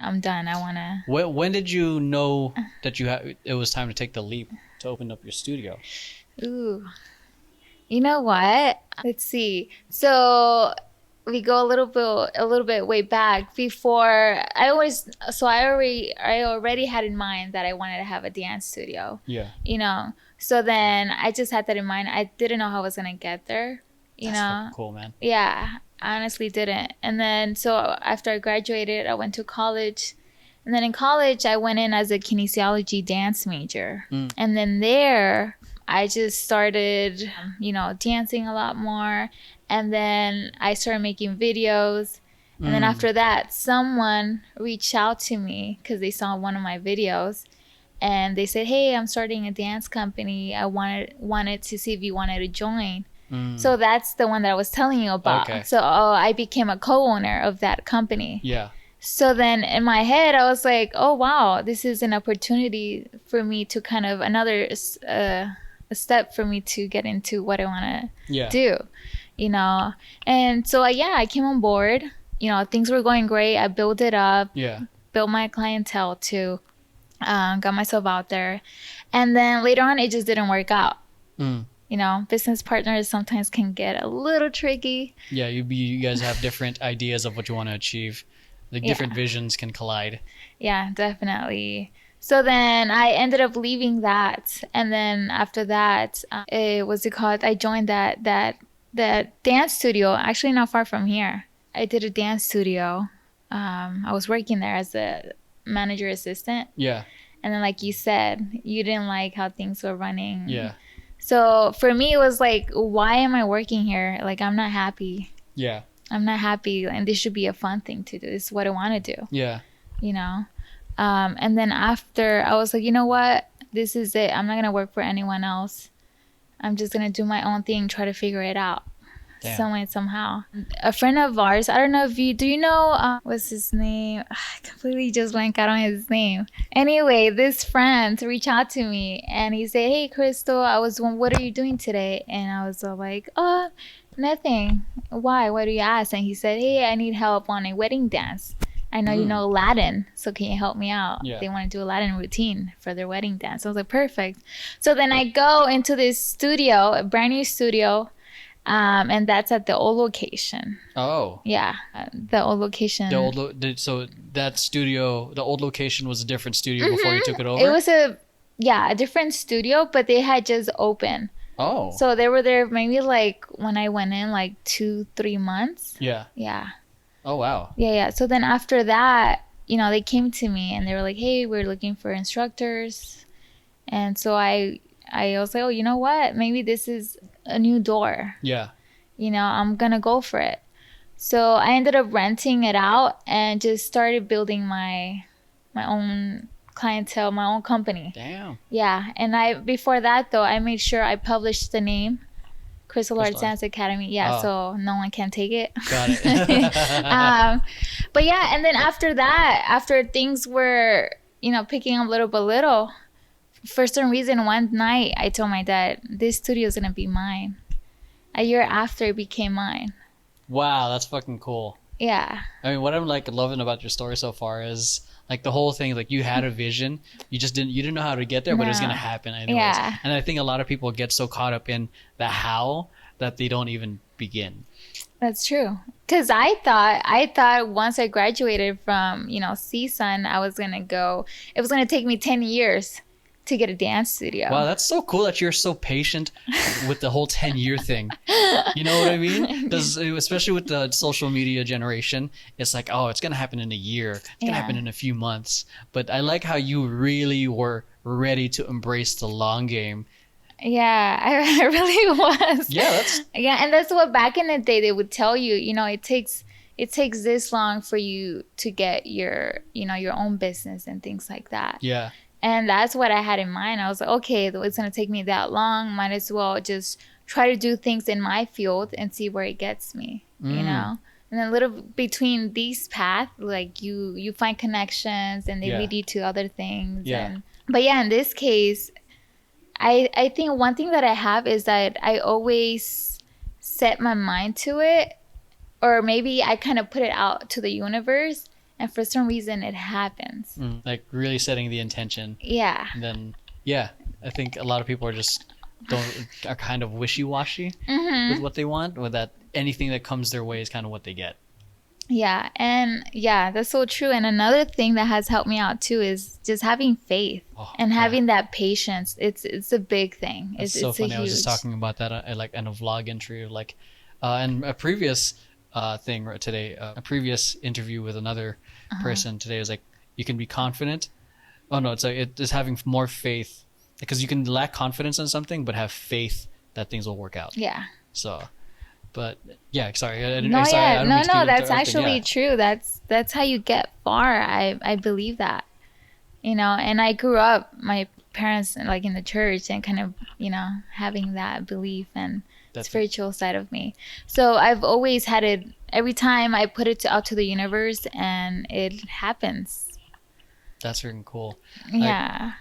I'm done. I want to. When did you know that it was time to take the leap to open up your studio? Ooh. You know what? Let's see. So we go a little bit way back before I already had in mind that I wanted to have a dance studio. Yeah. You know. So then I just had that in mind. I didn't know how I was going to get there, That's fucking cool, man. Yeah, I honestly didn't. And then so after I graduated, I went to college. And then in college, I went in as a kinesiology dance major. And then there I just started, dancing a lot more. And then I started making videos. And then after that, someone reached out to me because they saw one of my videos. And they said, hey, I'm starting a dance company. I wanted to see if you wanted to join. So that's the one that I was telling you about. Okay. So I became a co-owner of that company. Yeah. So then in my head, I was like, oh, wow, this is an opportunity for me to kind of another a step for me to get into what I want to do, And so, I came on board. Things were going great. I built it up, built my clientele too, got myself out there. And then later on, it just didn't work out. Business partners sometimes can get a little tricky. Yeah, you guys have different ideas of what you want to achieve. The different visions can collide. Yeah, definitely. So then I ended up leaving that. And then after that, I joined that dance studio, actually not far from here. I did a dance studio. I was working there as a manager assistant. Yeah. And then like you said, you didn't like how things were running. Yeah. So for me, it was like, why am I working here? Like, I'm not happy. Yeah. I'm not happy, and this should be a fun thing to do. This is what I want to do. Yeah. And then after, I was like, you know what? This is it. I'm not going to work for anyone else. I'm just going to do my own thing, try to figure it out. Damn. Some way, somehow. A friend of ours, I don't know if do you know, what's his name? I completely just blanked out on his name. Anyway, this friend reached out to me, and he said, hey, Crystal, what are you doing today? And I was like, oh, nothing. Why? Why do you ask? And he said, hey, I need help on a wedding dance. I know you know Latin, so can you help me out? Yeah. They want to do a Latin routine for their wedding dance. I was like, perfect. So then I go into this studio, a brand new studio, and that's at the old location. Oh. Yeah, the old location. So that studio, the old location was a different studio before you took it over? It was a different studio, but they had just opened. Oh. So they were there maybe like when I went in like 2-3 months. Yeah. Yeah. Oh, wow. Yeah. So then after that, they came to me and they were like, hey, we're looking for instructors. And so I was like, oh, you know what? Maybe this is a new door. Yeah. I'm going to go for it. So I ended up renting it out and just started building my own clientele, my own company. Damn. Yeah. And before that though, I made sure I published the name, CrystalArts Dance Academy. Yeah. Oh. So no one can take it. Got it. But yeah. And then after that, after things were, picking up little by little, for some reason, one night I told my dad, this studio is going to be mine. A year after, it became mine. Wow. That's fucking cool. Yeah. I mean, what I'm like loving about your story so far is like the whole thing, like you had a vision, you didn't know how to get there, but it was going to happen anyways. Yeah. And I think a lot of people get so caught up in the how that they don't even begin. That's true. Because I thought once I graduated from, CSUN, it was going to take me 10 years to get a dance studio. Wow, that's so cool that you're so patient with the whole 10-year thing. You know what I mean? Because especially with the social media generation, it's like, oh, it's going to happen in a year. It's going to happen in a few months. But I like how you really were ready to embrace the long game. Yeah, I really was. Yeah, and that's what back in the day they would tell you, it takes this long for you to get your own business and things like that. Yeah. And that's what I had in mind. I was like, okay, it's going to take me that long. Might as well just try to do things in my field and see where it gets me, And then a little between these paths, like you find connections and they lead you to other things. Yeah. But yeah, in this case, I think one thing that I have is that I always set my mind to it, or maybe I kind of put it out to the universe. and for some reason it happens. Like really setting the intention. Yeah. And then, yeah, I think a lot of people are kind of wishy-washy with what they want, or that anything that comes their way is kind of what they get. Yeah, and yeah, that's so true. And another thing that has helped me out too is just having faith and having that patience. It's a big thing. It's so funny. I was just talking about that in a vlog entry, like, and a previous thing today, a previous interview with another person today was like, you can be confident. Oh no, it's like it is having more faith, because you can lack confidence in something but have faith that things will work out. Yeah. So. But yeah, sorry. No, that's actually true. That's how you get far. I believe that, you know. And I grew up, my parents like in the church, and kind of, you know, having that belief and spiritual side of me. So I've always had it. Every time I put it out to the universe, and it happens. That's freaking cool. Yeah.